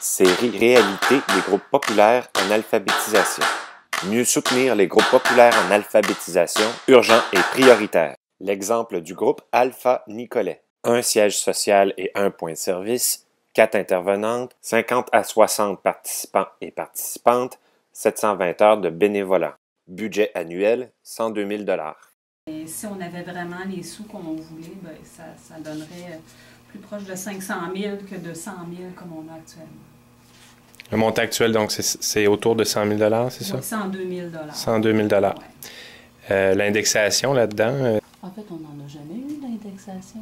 Série réalité des groupes populaires en alphabétisation. Mieux soutenir les groupes populaires en alphabétisation, urgent et prioritaire. L'exemple du groupe Alpha Nicolet. Un siège social et un point de service, 4 intervenantes, 50 à 60 participants et participantes, 720 heures de bénévolat. Budget annuel, 102 000 $. Et si on avait vraiment les sous qu'on voulait, ben ça donnerait plus proche de 500 000 que de 100 000 comme on a actuellement. Le montant actuel, donc, c'est autour de 100 000 $, c'est ça? Oui, 102 000 $. 102 000 $. Ouais. L'indexation là-dedans? En fait, on n'en a jamais eu d'indexation.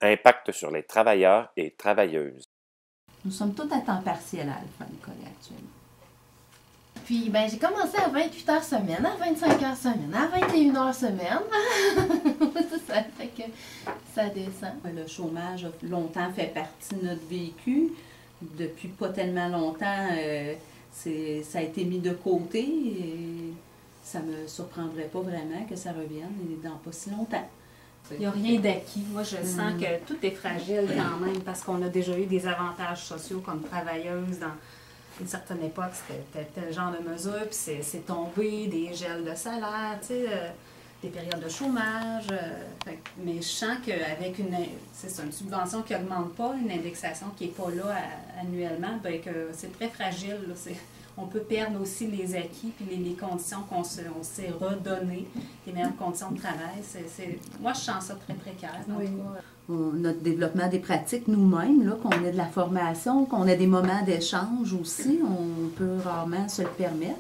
Impact sur les travailleurs et travailleuses. Nous sommes tous à temps partiel à Alpha Nicolet actuellement. Puis, ben, j'ai commencé à 28 heures semaine, à 25 heures semaine, à 21 heures semaine. Ça fait que ça descend. Le chômage a longtemps fait partie de notre vécu. Depuis pas tellement longtemps, ça a été mis de côté. Et ça ne me surprendrait pas vraiment que ça revienne dans pas si longtemps. Il n'y a rien d'acquis. Moi, je sens que tout est fragile quand même parce qu'on a déjà eu des avantages sociaux comme travailleuse dans une certaine époque. C'était tel genre de mesure, puis c'est tombé, des gels de salaire, tu sais, des périodes de chômage. Mais je sens qu'avec une subvention qui n'augmente pas, une indexation qui n'est pas là annuellement, bien que c'est très fragile. Là, on peut perdre aussi les acquis puis les conditions qu'on s'est redonnées, les meilleures conditions de travail. Moi, je sens ça très précaire. Oui. Notre développement des pratiques nous-mêmes, qu'on ait de la formation, qu'on ait des moments d'échange aussi, on peut rarement se le permettre.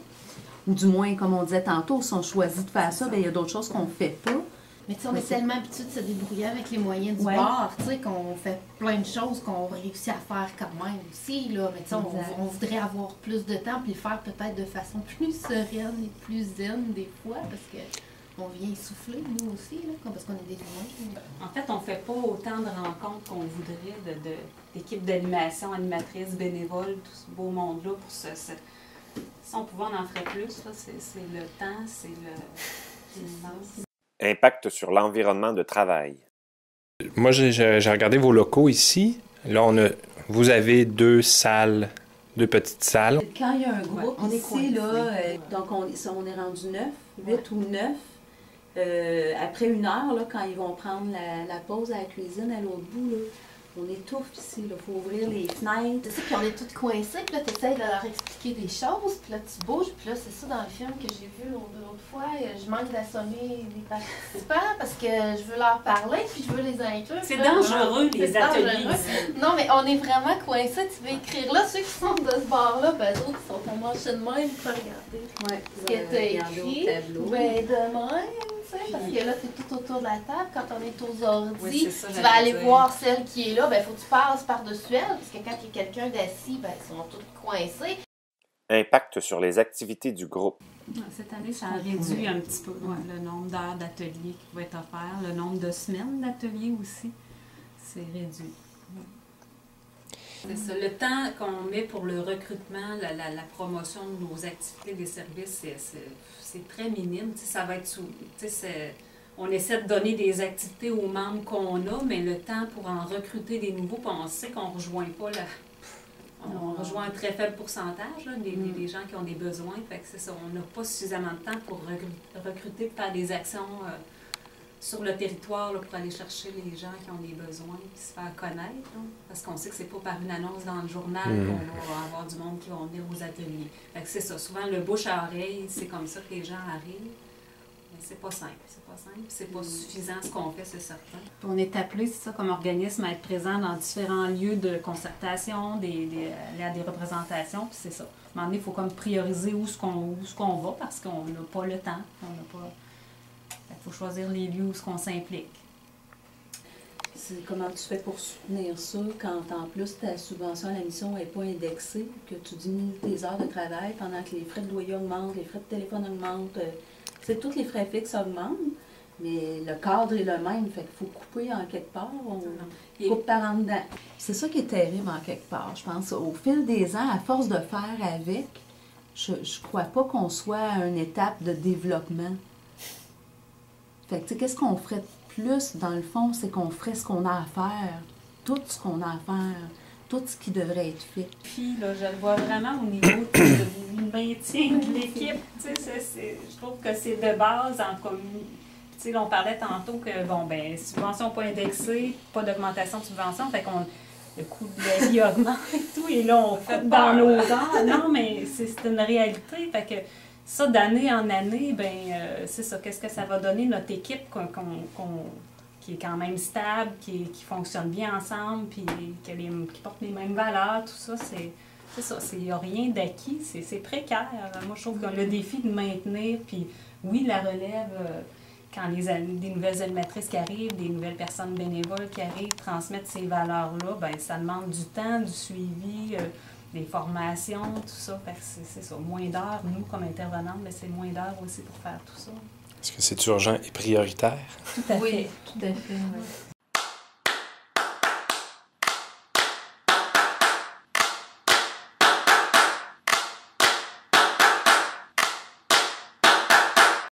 Ou du moins, comme on disait tantôt, si on choisit de faire ça, bien, il y a d'autres choses qu'on ne fait pas. Mais tu sais, on est tellement habitué de se débrouiller avec les moyens du bord, tu sais, qu'on fait plein de choses qu'on réussit à faire quand même aussi, là. Mais tu sais, on voudrait avoir plus de temps puis le faire peut-être de façon plus sereine et plus zen des fois, parce que on vient essouffler, nous aussi, là, parce qu'on est des humains. En fait, on ne fait pas autant de rencontres qu'on voudrait d'équipes d'animation, animatrices, bénévoles, tout ce beau monde-là pour si on pouvait, on en ferait plus, là, c'est le temps, c'est l'immense. Impact sur l'environnement de travail. Moi, j'ai regardé vos locaux ici. Là, vous avez deux petites salles. Quand il y a un groupe on est ici, là, donc on est rendu 9, 8 ou 9. Après 1 heure, là, quand ils vont prendre la pause à la cuisine à l'autre bout, là, on étouffe ici. Il faut ouvrir les fenêtres. C'est ça, puis on est toutes coincées, puis là, tu essaies de leur expliquer des choses, puis là, tu bouges, puis là, c'est ça dans le film que j'ai vu l'autre fois. Je manque d'assommer les participants parce que je veux leur parler, puis je veux les inclure. C'est dangereux, les ateliers. Non, mais on est vraiment coincés. Tu veux écrire là, ceux qui sont de ce bord-là, ben, eux autres, ils sont en marche de même, tu peux regarder. Ouais, ce que tu as écrit. Ben, de même. Parce que là, tu es tout autour de la table. Quand on est aux ordi, tu vas aller voir celle qui est là. Ben, il faut que tu passes par-dessus elle. Parce que quand il y a quelqu'un d'assis, ben, ils sont tous coincés. Impact sur les activités du groupe. Cette année, ça a réduit un petit peu le nombre d'heures d'ateliers qui pouvaient être offerts, le nombre de semaines d'ateliers aussi. C'est réduit. C'est ça. Le temps qu'on met pour le recrutement, la promotion de nos activités, des services, c'est très minime. T'sais, ça va être on essaie de donner des activités aux membres qu'on a, mais le temps pour en recruter des nouveaux, puis on sait qu'on ne rejoint pas on rejoint un très faible pourcentage là, des gens qui ont des besoins. Fait que c'est ça, on n'a pas suffisamment de temps pour recruter, pour faire des actions sur le territoire là, pour aller chercher les gens qui ont des besoins et se faire connaître. Là, parce qu'on sait que c'est pas par une annonce dans le journal qu'on va avoir du monde qui va venir aux ateliers. Fait que c'est ça, souvent le bouche à oreille, c'est comme ça que les gens arrivent. Mais c'est pas simple, c'est pas suffisant ce qu'on fait, c'est certain. Puis on est appelé, c'est ça, comme organisme à être présent dans différents lieux de concertation, aller à des représentations, puis c'est ça. À un moment donné, il faut comme prioriser où ce qu'on va parce qu'on n'a pas le temps, il faut choisir les lieux où on s'implique. Comment tu fais pour soutenir ça quand en plus ta subvention à la mission n'est pas indexée, que tu diminues tes heures de travail pendant que les frais de loyer augmentent, les frais de téléphone augmentent, tous les frais fixes augmentent, mais le cadre est le même, fait qu'il faut couper en quelque part, on coupe par en dedans. C'est ça qui est terrible en quelque part, je pense. Au fil des ans, à force de faire avec, je crois pas qu'on soit à une étape de développement. Fait que, tu sais, qu'est-ce qu'on ferait de plus, dans le fond, c'est qu'on ferait ce qu'on a à faire, tout ce qu'on a à faire. tout ce qui devrait être fait. Puis, là, je le vois vraiment au niveau du maintien de l'équipe. Tu sais, je trouve que c'est de base en commune. Tu sais, on parlait tantôt que, bon, ben subvention pas indexée, pas d'augmentation de subvention, fait qu'on le coût de la vie augmente et tout, et là, on coupe dans nos heures. Non, mais c'est une réalité. Fait que ça, d'année en année, ben c'est ça. Qu'est-ce que ça va donner notre équipe qui est quand même stable, qui fonctionne bien ensemble, puis qui porte les mêmes valeurs, tout ça, c'est ça. Il n'y a rien d'acquis, c'est précaire. Moi, je trouve que le défi de maintenir, puis oui, la relève, quand des nouvelles animatrices qui arrivent, des nouvelles personnes bénévoles qui arrivent, transmettre ces valeurs-là, ben ça demande du temps, du suivi, des formations, tout ça. Fait que c'est ça. Moins d'heures, nous, comme intervenantes, mais c'est moins d'heures aussi pour faire tout ça. Est-ce que c'est urgent et prioritaire? Tout à fait. Oui, tout à fait. Oui.